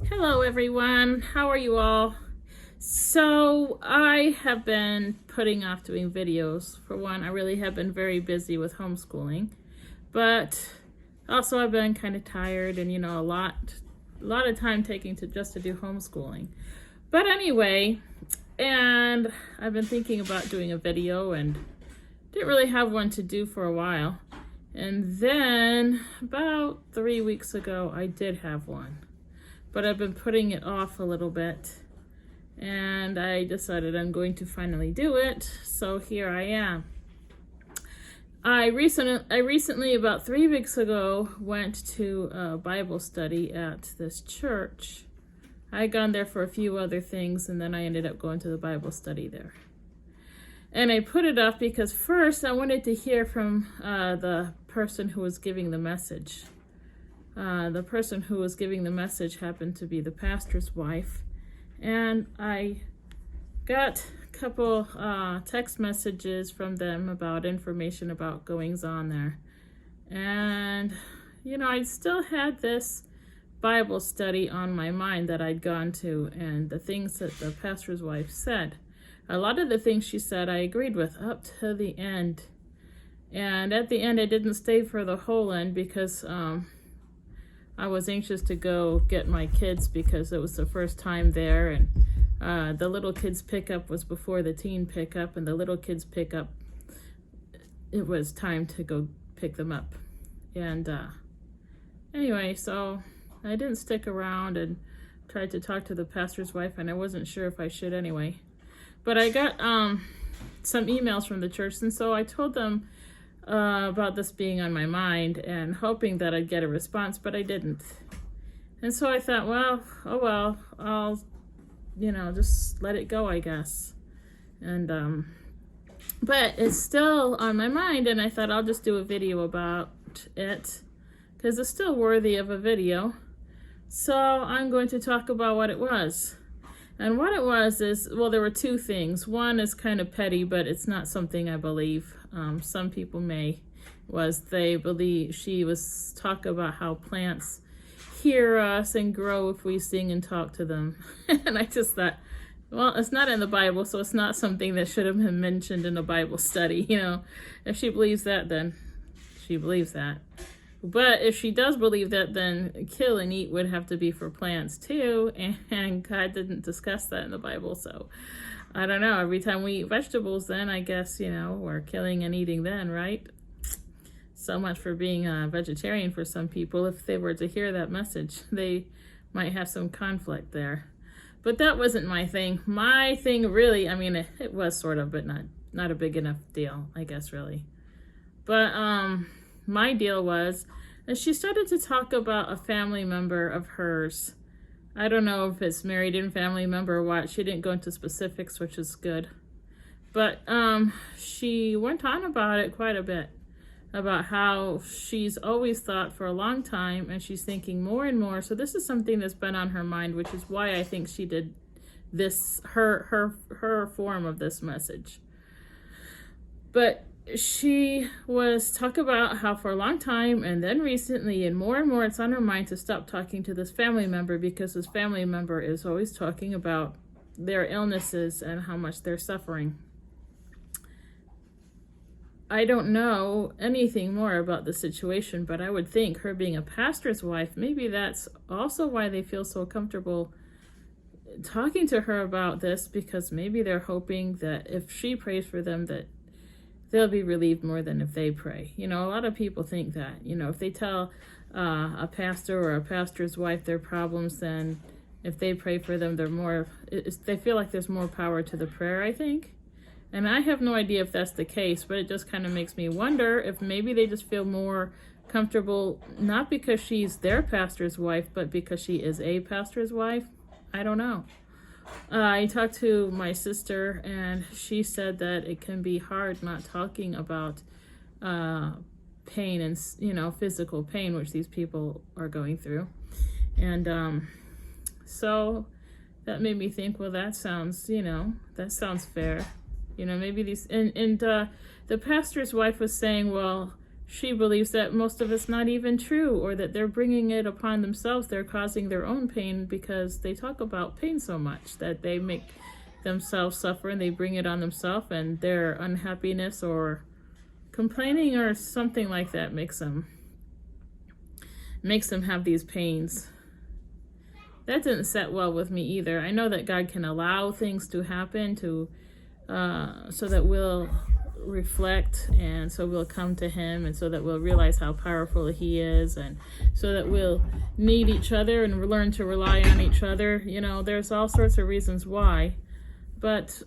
Hello everyone, how are you all? So I have been putting off doing videos. For one, I really have been very busy with homeschooling, but also I've been kind of tired and a lot of time taking to do homeschooling. But anyway, and I've been thinking about doing a video and didn't really have one to do for a while. And then about 3 weeks ago, I did have one. But I've been putting it off a little bit, and I decided I'm going to finally do it, so here I am. I recently, about 3 weeks ago, went to a Bible study at this church. I had gone there for a few other things, and then I ended up going to the Bible study there. And I put it off because first I wanted to hear from the person who was giving the message. The person who was giving the message happened to be the pastor's wife, and I got a couple text messages from them about information about goings on there. And I still had this Bible study on my mind that I'd gone to, and the things that the pastor's wife said, a lot of the things she said I agreed with up to the end. And at the end I didn't stay for the whole end because I was anxious to go get my kids because it was the first time there, and the little kids pickup was before the teen pickup, and the little kids pickup, it was time to go pick them up. And anyway, so I didn't stick around and tried to talk to the pastor's wife, and I wasn't sure if I should anyway. But I got some emails from the church, and so I told them about this being on my mind and hoping that I'd get a response, but I didn't. And so I thought, well, I'll, just let it go, I guess. And, but it's still on my mind, and I thought I'll just do a video about it because it's still worthy of a video. So I'm going to talk about what it was. And what it was is, well, there were two things. One is kind of petty, but it's not something I believe. Some people may. They believe she was talking about how plants hear us and grow if we sing and talk to them. And I just thought, well, it's not in the Bible, so it's not something that should have been mentioned in a Bible study. If she believes that, then she believes that. But if she does believe that, then kill and eat would have to be for plants too, and God didn't discuss that in the Bible, so I don't know. Every time we eat vegetables, then I guess, we're killing and eating then, right? So much for being a vegetarian for some people. If they were to hear that message, they might have some conflict there. But that wasn't my thing. My thing really, it was sort of, but not a big enough deal, I guess, really. But my deal was that she started to talk about a family member of hers. I don't know if it's married-in family member or what. She didn't go into specifics, which is good. But she went on about it quite a bit, about how she's always thought for a long time, and she's thinking more and more. So this is something that's been on her mind, which is why I think she did this, her form of this message. But she was talking about how for a long time, and then recently, and more it's on her mind to stop talking to this family member because this family member is always talking about their illnesses and how much they're suffering. I don't know anything more about the situation, but I would think her being a pastor's wife, maybe that's also why they feel so comfortable talking to her about this, because maybe they're hoping that if she prays for them, that they'll be relieved more than if they pray. A lot of people think that, if they tell a pastor or a pastor's wife their problems, then if they pray for them, they feel like there's more power to the prayer, I think. And I have no idea if that's the case, but it just kind of makes me wonder if maybe they just feel more comfortable, not because she's their pastor's wife, but because she is a pastor's wife. I don't know. I talked to my sister, and she said that it can be hard not talking about pain and, physical pain, which these people are going through. And so that made me think, well, that sounds fair. Maybe these, and the pastor's wife was saying, well, she believes that most of it's not even true, or that they're bringing it upon themselves. They're causing their own pain because they talk about pain so much that they make themselves suffer and they bring it on themselves, and their unhappiness or complaining or something like that makes them have these pains. That didn't set well with me either. I know that God can allow things to happen to so that we'll reflect, and so we'll come to him, and so that we'll realize how powerful he is, and so that we'll need each other and learn to rely on each other. You know, there's all sorts of reasons why, but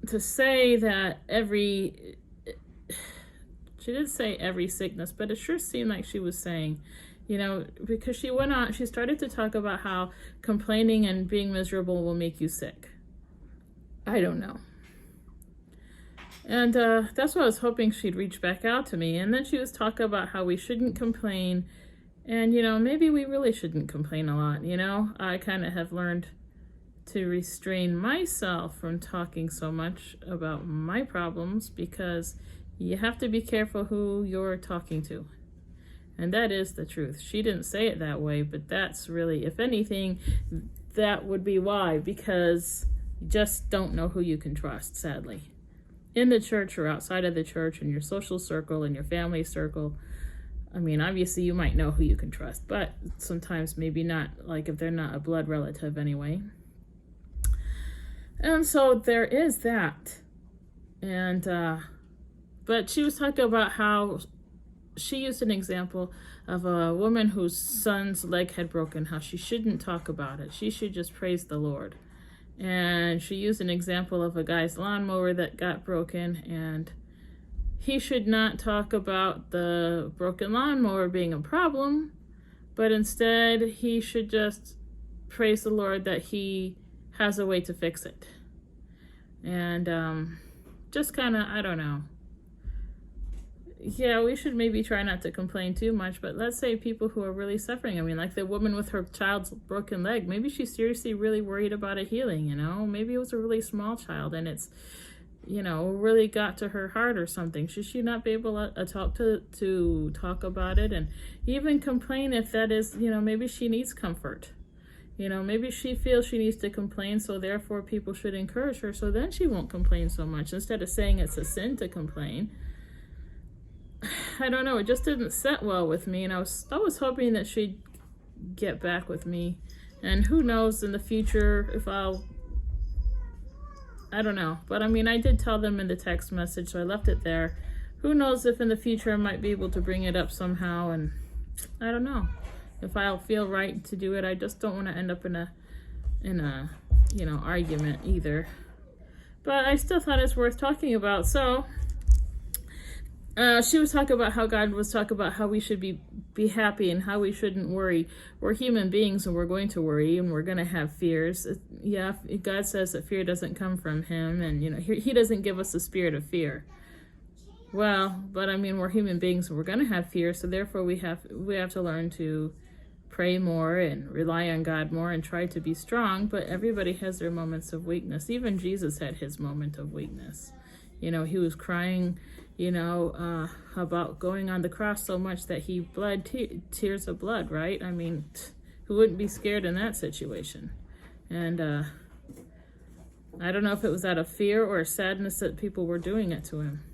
to say that she didn't say every sickness, but it sure seemed like she was saying, you know, because she started to talk about how complaining and being miserable will make you sick. I don't know. And that's what I was hoping she'd reach back out to me. And then she was talking about how we shouldn't complain. And, you know, maybe we really shouldn't complain a lot, you know. I kind of have learned to restrain myself from talking so much about my problems, because you have to be careful who you're talking to. And that is the truth. She didn't say it that way, but that's really, if anything, that would be why, because you just don't know who you can trust, sadly. In the church or outside of the church, in your social circle, in your family circle. I mean, obviously you might know who you can trust, but sometimes maybe not, like if they're not a blood relative anyway. And so there is that. And, but she was talking about how she used an example of a woman whose son's leg had broken, how she shouldn't talk about it. She should just praise the Lord. And she used an example of a guy's lawnmower that got broken, and he should not talk about the broken lawnmower being a problem, but instead he should just praise the Lord that he has a way to fix it. And just kind of, I don't know. Yeah, we should maybe try not to complain too much, but let's say people who are really suffering. I mean, like the woman with her child's broken leg, maybe she's seriously really worried about it healing, you know? Maybe it was a really small child and it's, you know, really got to her heart or something. Should she not be able to talk about it and even complain if that is, you know, maybe she needs comfort. You know, maybe she feels she needs to complain, so therefore people should encourage her, so then she won't complain so much instead of saying it's a sin to complain. I don't know, it just didn't set well with me, and I was hoping that she'd get back with me. And who knows in the future if I don't know. But I mean, I did tell them in the text message, so I left it there. Who knows if in the future I might be able to bring it up somehow, and I don't know. If I'll feel right to do it, I just don't want to end up in a you know, argument either. But I still thought it's worth talking about, so she was talking about how God was talking about how we should be happy and how we shouldn't worry. We're human beings and we're going to worry and we're going to have fears. Yeah, God says that fear doesn't come from him, and, you know, he doesn't give us a spirit of fear. Well, but I mean, we're human beings and we're going to have fear, so therefore we have to learn to pray more and rely on God more and try to be strong. But everybody has their moments of weakness. Even Jesus had his moment of weakness. You know, he was crying, you know, about going on the cross so much that he bled tears of blood, right? I mean, who wouldn't be scared in that situation? And I don't know if it was out of fear or sadness that people were doing it to him,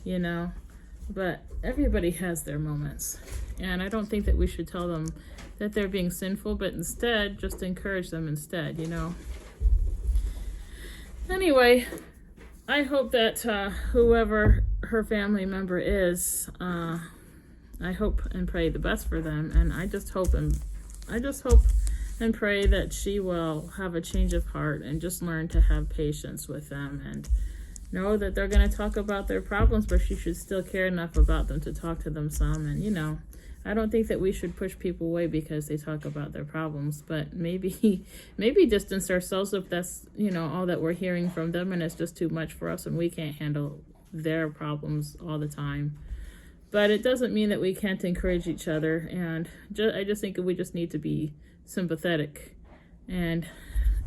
you know, but everybody has their moments. And I don't think that we should tell them that they're being sinful, but instead just encourage them instead, you know. Anyway, I hope that whoever her family member is, I hope and pray the best for them, and I just hope and pray that she will have a change of heart and just learn to have patience with them and know that they're going to talk about their problems, but she should still care enough about them to talk to them some. And, you know, I don't think that we should push people away because they talk about their problems, but maybe distance ourselves if that's, you know, all that we're hearing from them and it's just too much for us and we can't handle their problems all the time. But it doesn't mean that we can't encourage each other, and I just think we just need to be sympathetic, and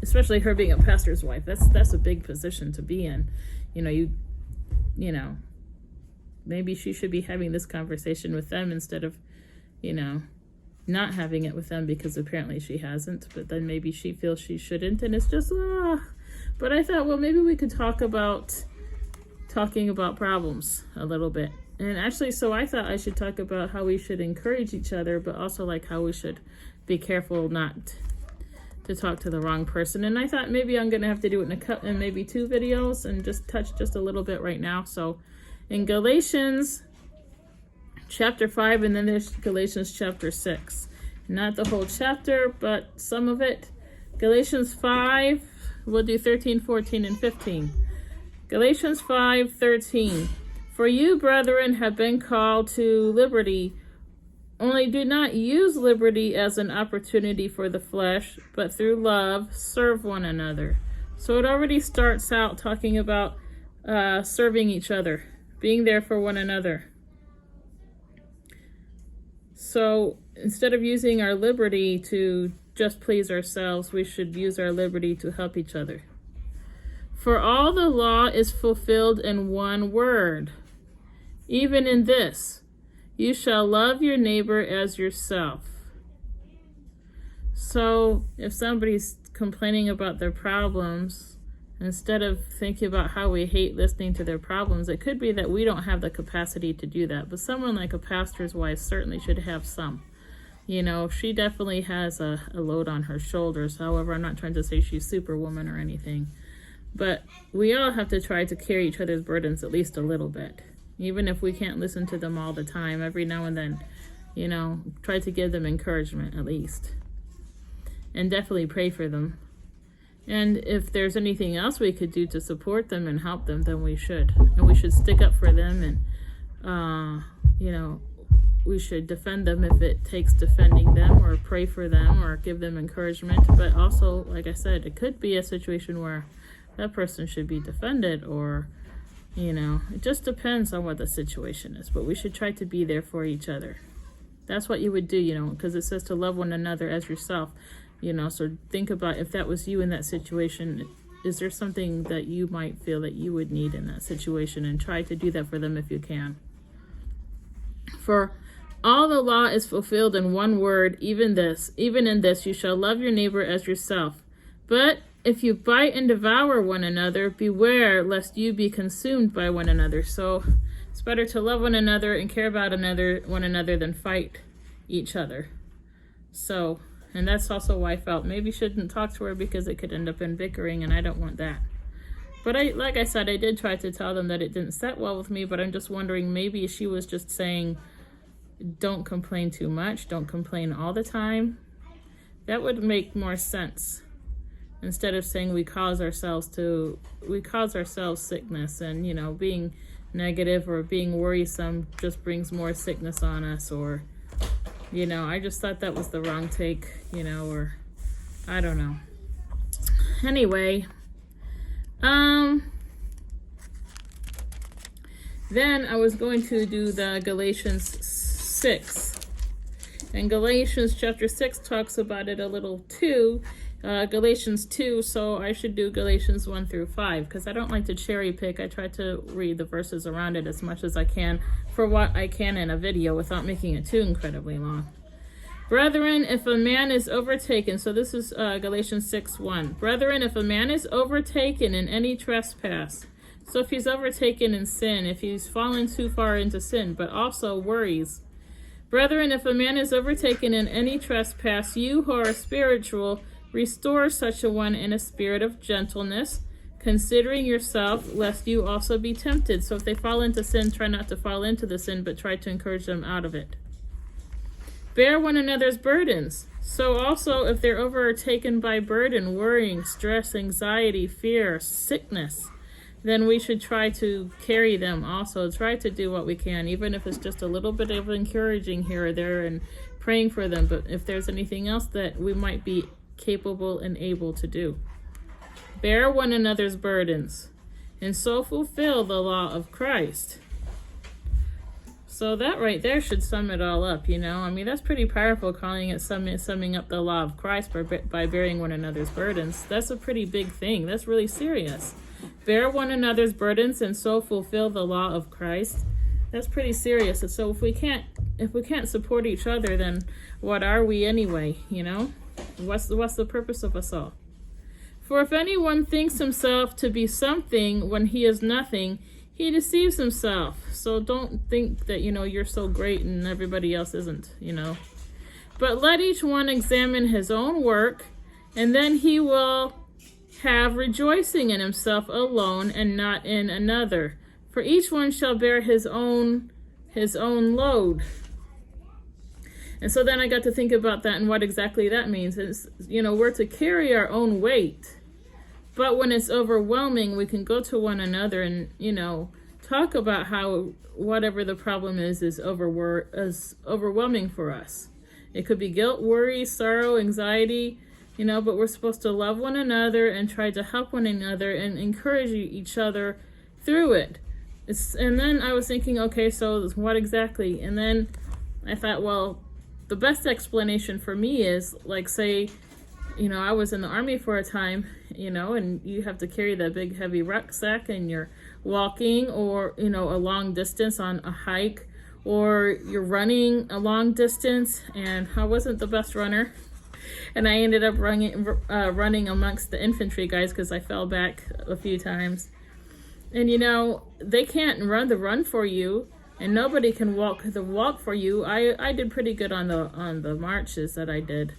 especially her being a pastor's wife, that's a big position to be in. You know, you know, maybe she should be having this conversation with them instead of, not having it with them, because apparently she hasn't, but then maybe she feels she shouldn't, and it's just, But I thought, well, maybe we could talking about problems a little bit. And actually, so I thought I should talk about how we should encourage each other, but also like how we should be careful not to talk to the wrong person. And I thought maybe I'm going to have to do it in maybe 2 videos and just touch just a little bit right now. So in Galatians chapter 5, and then there's Galatians chapter 6. Not the whole chapter, but some of it. Galatians 5, we'll do 13, 14, and 15. Galatians 5:13. For you, brethren, have been called to liberty, only do not use liberty as an opportunity for the flesh, but through love serve one another. So it already starts out talking about serving each other, being there for one another. So instead of using our liberty to just please ourselves, we should use our liberty to help each other. For all the law is fulfilled in one word, even in this, you shall love your neighbor as yourself. So if somebody's complaining about their problems, instead of thinking about how we hate listening to their problems, it could be that we don't have the capacity to do that. But someone like a pastor's wife certainly should have some. She definitely has a load on her shoulders. However, I'm not trying to say she's superwoman or anything. But we all have to try to carry each other's burdens at least a little bit. Even if we can't listen to them all the time, every now and then, try to give them encouragement at least. And definitely pray for them. And if there's anything else we could do to support them and help them, then we should. And we should stick up for them, and, we should defend them if it takes defending them, or pray for them, or give them encouragement. But also, like I said, it could be a situation where that person should be defended, or, it just depends on what the situation is. But we should try to be there for each other. That's what you would do, because it says to love one another as yourself. So think about if that was you in that situation, is there something that you might feel that you would need in that situation, and try to do that for them if you can. For all the law is fulfilled in one word, even in this, you shall love your neighbor as yourself. But if you bite and devour one another, beware lest you be consumed by one another. So it's better to love one another and care about one another than fight each other. So, and that's also why I felt maybe shouldn't talk to her, because it could end up in bickering, and I don't want that. But like I said, I did try to tell them that it didn't set well with me, but I'm just wondering, maybe she was just saying, don't complain too much, don't complain all the time. That would make more sense. Instead of saying we cause ourselves sickness, and being negative or being worrisome just brings more sickness on us, or I just thought that was the wrong take, or I don't know. Anyway, then I was going to do the Galatians 6. And Galatians chapter 6 talks about it a little too. Galatians 2, so I should do Galatians 1 through 5, because I don't like to cherry pick. I try to read the verses around it as much as I can for what I can in a video without making it too incredibly long. Brethren, if a man is overtaken, so this is Galatians 6:1. Brethren, if a man is overtaken in any trespass, so if he's overtaken in sin, if he's fallen too far into sin, but also worries. Brethren, if a man is overtaken in any trespass, you who are spiritual, restore such a one in a spirit of gentleness, considering yourself, lest you also be tempted. So if they fall into sin, try not to fall into the sin, but try to encourage them out of it. Bear one another's burdens. So also, if they're overtaken by burden, worrying, stress, anxiety, fear, sickness, then we should try to carry them also. Try to do what we can, even if it's just a little bit of encouraging here or there and praying for them. But if there's anything else that we might be capable and able to do. Bear one another's burdens, and so fulfill the law of Christ. So that right there should sum it all up, that's pretty powerful, calling it summing up the law of Christ by bearing one another's burdens. That's a pretty big thing. That's really serious. Bear one another's burdens and so fulfill the law of Christ. That's pretty serious. And so if we can't support each other, then what are we anyway? You know, what's the purpose of us all? For if anyone thinks himself to be something when he is nothing, he deceives himself. So don't think that, you know, you're so great and everybody else isn't, you know. But let each one examine his own work, and then he will have rejoicing in himself alone and not in another. For each one shall bear his own load. And so then I got to think about that and what exactly that means. It's, you know, we're to carry our own weight. But when it's overwhelming, we can go to one another and, you know, talk about how whatever the problem is overwhelming for us. It could be guilt, worry, sorrow, anxiety, you know, but we're supposed to love one another and try to help one another and encourage each other through it. And then I was thinking, okay, so what exactly? And then I thought, well, the best explanation for me is, like, say, you know, I was in the Army for a time, you know, and you have to carry that big heavy rucksack and you're walking, or, you know, a long distance on a hike, or you're running a long distance. And I wasn't the best runner, and I ended up running amongst the infantry guys because I fell back a few times. And, you know, they can't run the run for you, and nobody can walk the walk for you. I did pretty good on the marches that I did,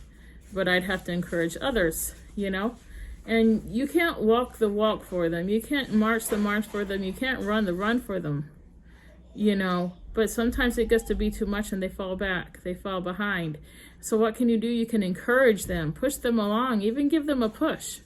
but I'd have to encourage others, you know. And you can't walk the walk for them. You can't march the march for them. You can't run the run for them, you know. But sometimes it gets to be too much and they fall back. They fall behind. So what can you do? You can encourage them, push them along, even give them a push.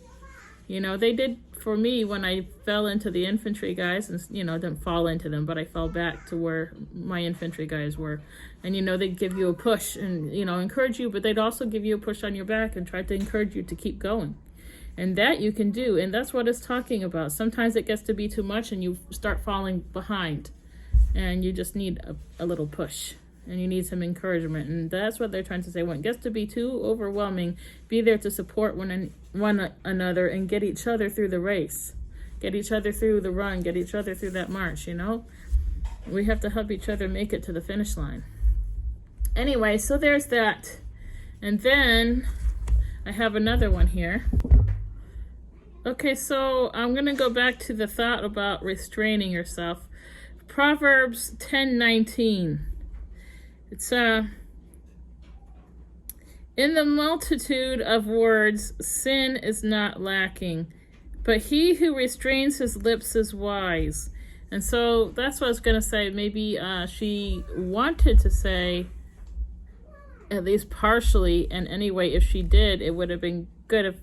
You know, they did for me when I fell into the infantry guys, and, you know, didn't fall into them, but I fell back to where my infantry guys were. And, you know, they'd give you a push and, you know, encourage you, but they'd also give you a push on your back and try to encourage you to keep going. And that you can do. And that's what it's talking about. Sometimes it gets to be too much and you start falling behind, and you just need a little push, and you need some encouragement. And that's what they're trying to say. When it gets to be too overwhelming, be there to support one another and get each other through the race, get each other through the run, get each other through that march, you know. We have to help each other make it to the finish line. Anyway, so there's that. And then I have another one here. Okay, so I'm going to go back to the thought about restraining yourself. Proverbs 10:19. It's in the multitude of words, sin is not lacking, but he who restrains his lips is wise. And so that's what I was going to say. Maybe she wanted to say, at least partially, and anyway, if she did, it would have been good if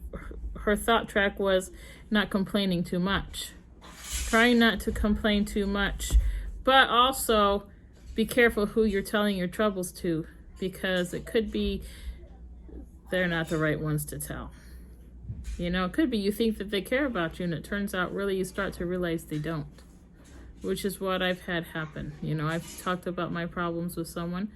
her thought track was not complaining too much. Trying not to complain too much, but also be careful who you're telling your troubles to, because it could be they're not the right ones to tell. You know, it could be you think that they care about you, and it turns out really you start to realize they don't, which is what I've had happen. You know, I've talked about my problems with someone,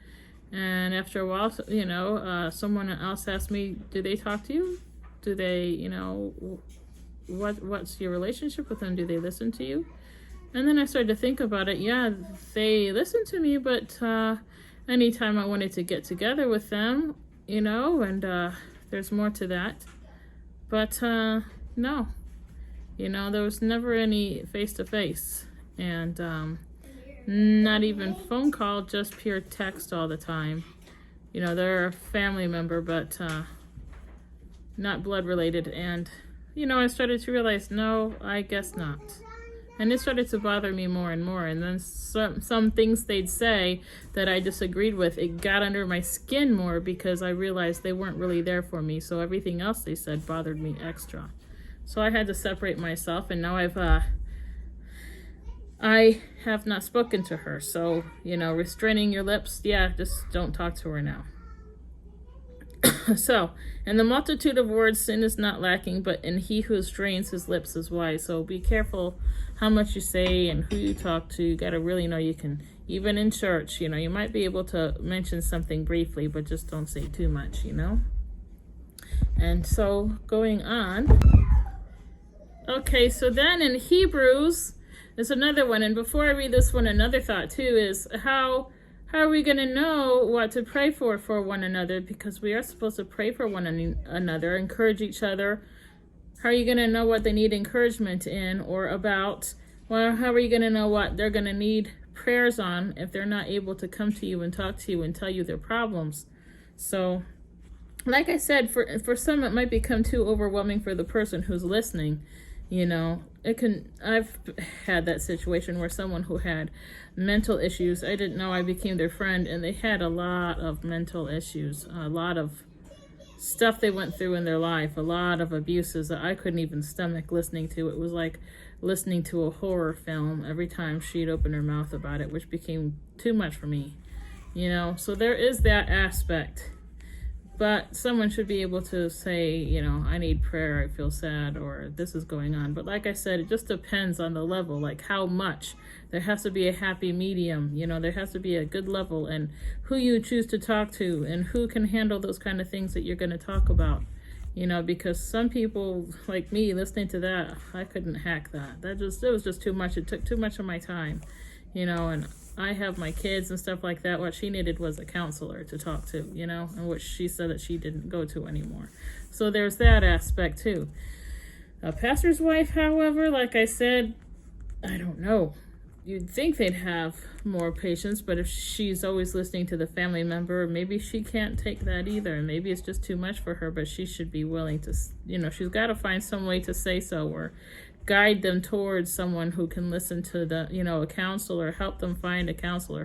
and after a while, you know, someone else asked me, do they talk to you? Do they, you know, what's your relationship with them? Do they listen to you? And then I started to think about it. Yeah, they listen to me, but anytime I wanted to get together with them, you know, and there's more to that. But no, you know, there was never any face-to-face, and not even phone call, just pure text all the time. You know, they're a family member, but not blood related. And, you know, I started to realize, no, I guess not. And it started to bother me more and more. And then some things they'd say that I disagreed with, it got under my skin more because I realized they weren't really there for me. So everything else they said bothered me extra. So I had to separate myself, and now I have not spoken to her. So, you know, restraining your lips, yeah, just don't talk to her now. So, in the multitude of words, sin is not lacking, but in he who restrains his lips is wise. So be careful how much you say and who you talk to. You got to really know you can, even in church, you know, you might be able to mention something briefly, but just don't say too much, you know. And so going on. Okay, so then in Hebrews There's another one, and before I read this one, another thought too is how are we going to know what to pray for one another? Because we are supposed to pray for one another, encourage each other. How are you going to know what they need encouragement in or about? Well, how are you going to know what they're going to need prayers on if they're not able to come to you and talk to you and tell you their problems? So, like I said, for some, it might become too overwhelming for the person who's listening. You know, I've had that situation where someone who had mental issues, I didn't know I became their friend, and they had a lot of mental issues, a lot of stuff they went through in their life, a lot of abuses that I couldn't even stomach listening to. It was like listening to a horror film every time she'd open her mouth about it, which became too much for me, you know? So there is that aspect. But someone should be able to say, you know, I need prayer, I feel sad, or this is going on. But like I said, it just depends on the level, like how much. There has to be a happy medium, you know, there has to be a good level, and who you choose to talk to and who can handle those kind of things that you're going to talk about. You know, because some people like me listening to that, I couldn't hack that. It was just too much. It took too much of my time, you know, and I have my kids and stuff like that. What she needed was a counselor to talk to, you know, and which she said that she didn't go to anymore. So there's that aspect too. A pastor's wife, however, like I said, I don't know. You'd think they'd have more patience, but if she's always listening to the family member, maybe she can't take that either. And maybe it's just too much for her, but she should be willing to, you know, she's got to find some way to say so or guide them towards someone who can listen to the, you know, a counselor, help them find a counselor.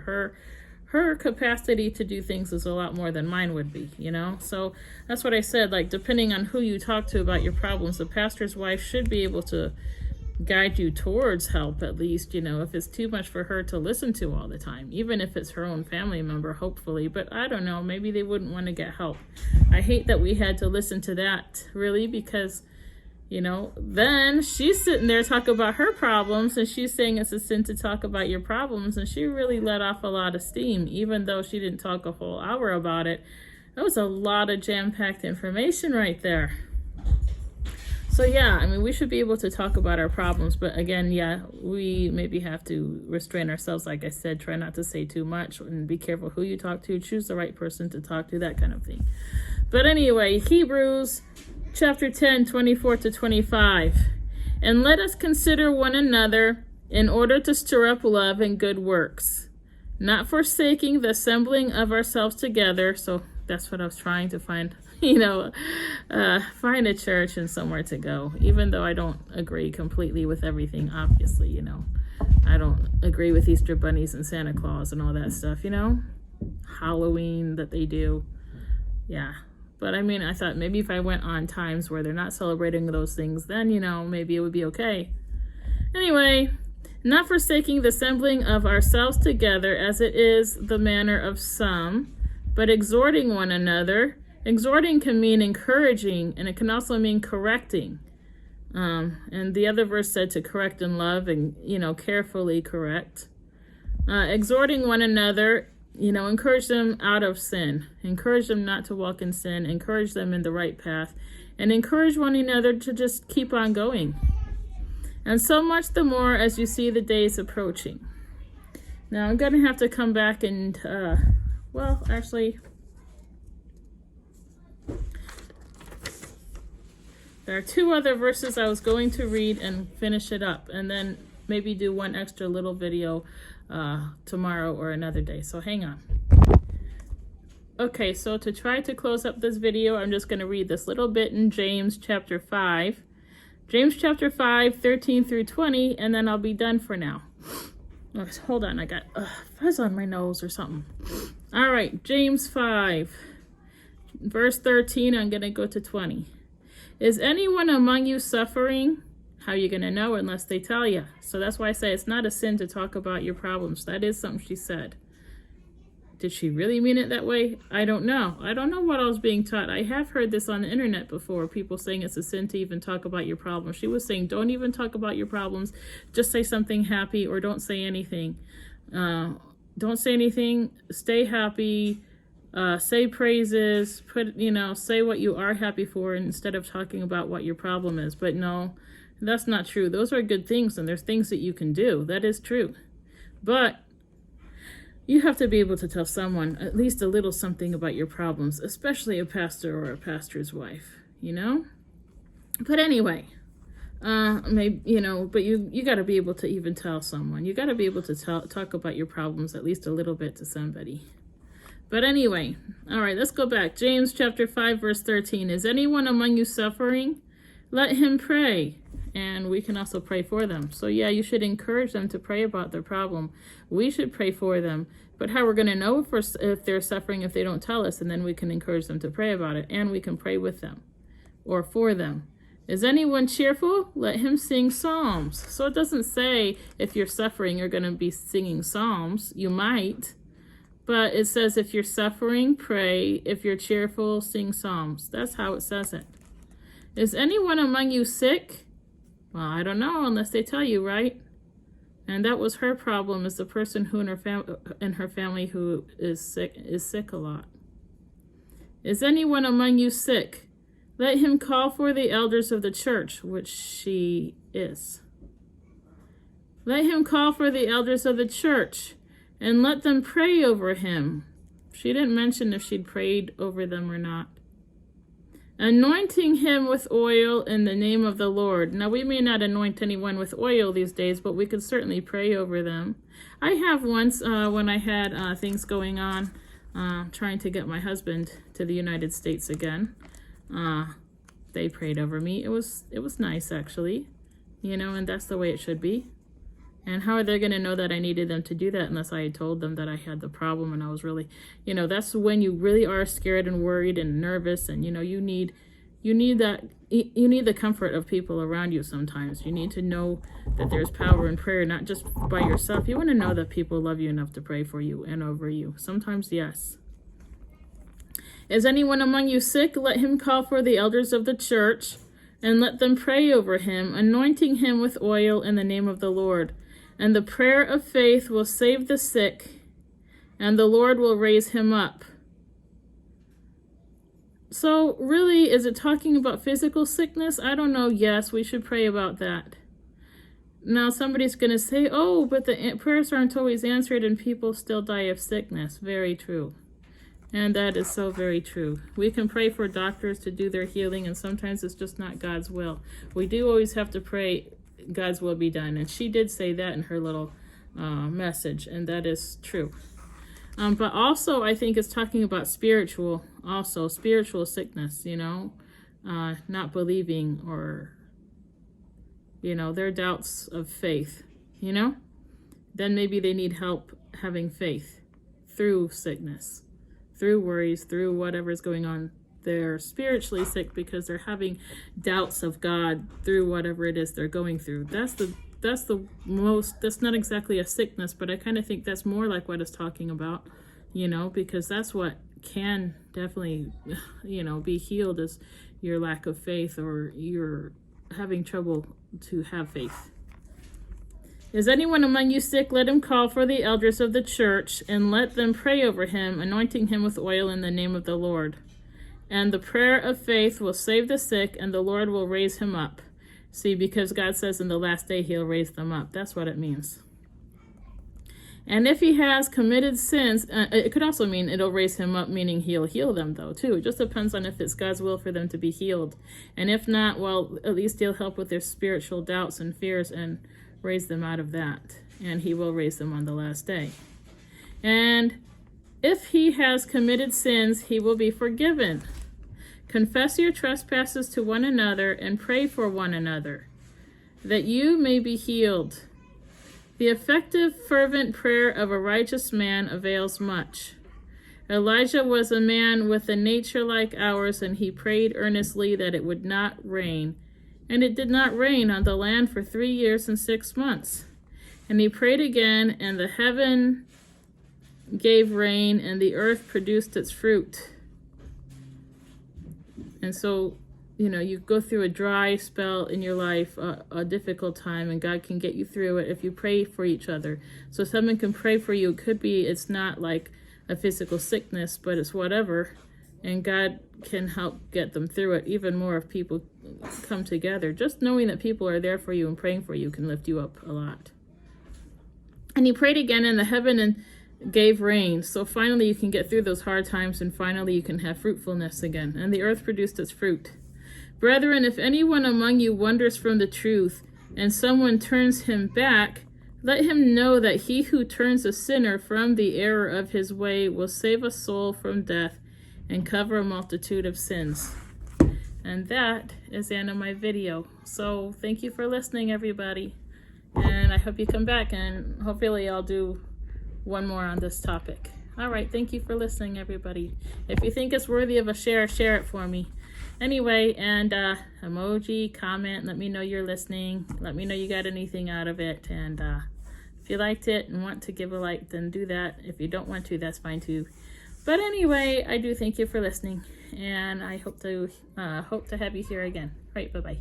Her capacity to do things is a lot more than mine would be, you know? So that's what I said, like, depending on who you talk to about your problems, the pastor's wife should be able to guide you towards help, at least, you know, if it's too much for her to listen to all the time, even if it's her own family member, hopefully. But I don't know, maybe they wouldn't want to get help. I hate that we had to listen to that, really, because, you know, then she's sitting there talking about her problems, and she's saying it's a sin to talk about your problems, and she really let off a lot of steam, even though she didn't talk a whole hour about it. That was a lot of jam-packed information right there. So yeah, I mean, we should be able to talk about our problems, but again, yeah, we maybe have to restrain ourselves. Like I said, try not to say too much and be careful who you talk to, choose the right person to talk to, that kind of thing. But anyway, Hebrews chapter 10, 24 to 25. And let us consider one another in order to stir up love and good works, not forsaking the assembling of ourselves together. So that's what I was trying to find, you know, find a church and somewhere to go, even though I don't agree completely with everything, obviously, you know. I don't agree with Easter bunnies and Santa Claus and all that stuff, you know, Halloween that they do. Yeah. But I mean, I thought maybe if I went on times where they're not celebrating those things, then, you know, maybe it would be okay. Anyway, not forsaking the assembling of ourselves together as it is the manner of some, but exhorting one another. Exhorting can mean encouraging, and it can also mean correcting. And the other verse said to correct in love and, you know, carefully correct. Exhorting one another, you know, encourage them out of sin. Encourage them not to walk in sin. Encourage them in the right path. And encourage one another to just keep on going. And so much the more as you see the days approaching. Now, I'm going to have to come back and, well, actually, there are two other verses I was going to read and finish it up, and then maybe do one extra little video tomorrow or another day. So hang on. Okay, so to try to close up this video, I'm just going to read this little bit in James chapter 5. James chapter 5, 13 through 20, and then I'll be done for now. Oh, hold on, I got fuzz on my nose or something. All right, James 5, verse 13, I'm going to go to 20. Is anyone among you suffering? How are you going to know unless they tell you? So that's why I say it's not a sin to talk about your problems. That is something she said. Did she really mean it that way? I don't know. I don't know what I was being taught. I have heard this on the internet before, people saying it's a sin to even talk about your problems. She was saying, don't even talk about your problems. Just say something happy, or don't say anything. Don't say anything. Stay happy. Say praises. Say what you are happy for instead of talking about what your problem is. But no, That's not true. Those are good things, and there's things that you can do. That is true. But you have to be able to tell someone at least a little something about your problems, especially a pastor or a pastor's wife, you know? But anyway, maybe, but you got to be able to even tell someone. You got to be able to talk about your problems at least a little bit to somebody. But anyway, all right, let's go back. James chapter 5, verse 13. Is anyone among you suffering? Let him pray. And we can also pray for them. So yeah, you should encourage them to pray about their problem. We should pray for them. But how we're going to know if they're suffering if they don't tell us, and then we can encourage them to pray about it, and we can pray with them or for them. Is anyone cheerful? Let him sing psalms. So it doesn't say if you're suffering, you're going to be singing psalms. You might. But it says if you're suffering, pray. If you're cheerful, sing psalms. That's how it says it. Is anyone among you sick? Well, I don't know unless they tell you, right? And that was her problem, is the person who in her family who is sick a lot. Is anyone among you sick? Let him call for the elders of the church, which she is. Let him call for the elders of the church and let them pray over him. She didn't mention if she'd prayed over them or not. Anointing him with oil in the name of the Lord. Now, we may not anoint anyone with oil these days, but we could certainly pray over them. I have once, when I had things going on, trying to get my husband to the United States again. They prayed over me. It was nice, actually, and that's the way it should be. And how are they going to know that I needed them to do that unless I had told them that I had the problem and I was really, that's when you really are scared and worried and nervous, and you need the comfort of people around you sometimes. You need to know that there's power in prayer, not just by yourself. You want to know that people love you enough to pray for you and over you. Sometimes, yes. Is anyone among you sick? Let him call for the elders of the church and let them pray over him, anointing him with oil in the name of the Lord. And the prayer of faith will save the sick, and the Lord will raise him up. So really, is it talking about physical sickness? I don't know. Yes, we should pray about that. Now, somebody's going to say, oh, but the prayers aren't always answered and people still die of sickness. Very true. And that is so very true. We can pray for doctors to do their healing, and sometimes it's just not God's will. We do always have to pray God's will be done. And she did say that in her little message, and that is true. But also, I think it's talking about spiritual sickness, not believing, or, their doubts of faith, then maybe they need help having faith through sickness, through worries, through whatever's going on. They're spiritually sick because they're having doubts of God through whatever it is they're going through. That's not exactly a sickness, but I kind of think that's more like what it's talking about, because that's what can definitely, be healed, is your lack of faith, or you're having trouble to have faith. Is anyone among you sick? Let him call for the elders of the church and let them pray over him, anointing him with oil in the name of the Lord. And the prayer of faith will save the sick, and the Lord will raise him up. See, because God says in the last day he'll raise them up. That's what it means. And if he has committed sins, it could also mean it'll raise him up, meaning he'll heal them, though, too. It just depends on if it's God's will for them to be healed. And if not, well, at least he'll help with their spiritual doubts and fears and raise them out of that. And he will raise them on the last day. And if he has committed sins, he will be forgiven. Confess your trespasses to one another and pray for one another, that you may be healed. The effective, fervent prayer of a righteous man avails much. Elijah was a man with a nature like ours, and he prayed earnestly that it would not rain. And it did not rain on the land for 3 years and 6 months. And he prayed again, and the heaven gave rain, and the earth produced its fruit. And so, you go through a dry spell in your life, a difficult time, and God can get you through it if you pray for each other. So someone can pray for you. It could be, it's not like a physical sickness, but it's whatever. And God can help get them through it even more if people come together. Just knowing that people are there for you and praying for you can lift you up a lot. And he prayed again in the heaven and gave rain. So finally you can get through those hard times, and finally you can have fruitfulness again. And the earth produced its fruit. Brethren, if anyone among you wanders from the truth, and someone turns him back, let him know that he who turns a sinner from the error of his way will save a soul from death and cover a multitude of sins. And that is the end of my video. So thank you for listening, everybody. And I hope you come back, and hopefully I'll do one more on this topic. All right, thank you for listening, everybody. If you think it's worthy of a share, share it for me. Anyway, and emoji, comment, let me know you're listening. Let me know you got anything out of it. And if you liked it and want to give a like, then do that. If you don't want to, that's fine too. But anyway, I do thank you for listening, and I hope to have you here again. All right, bye-bye.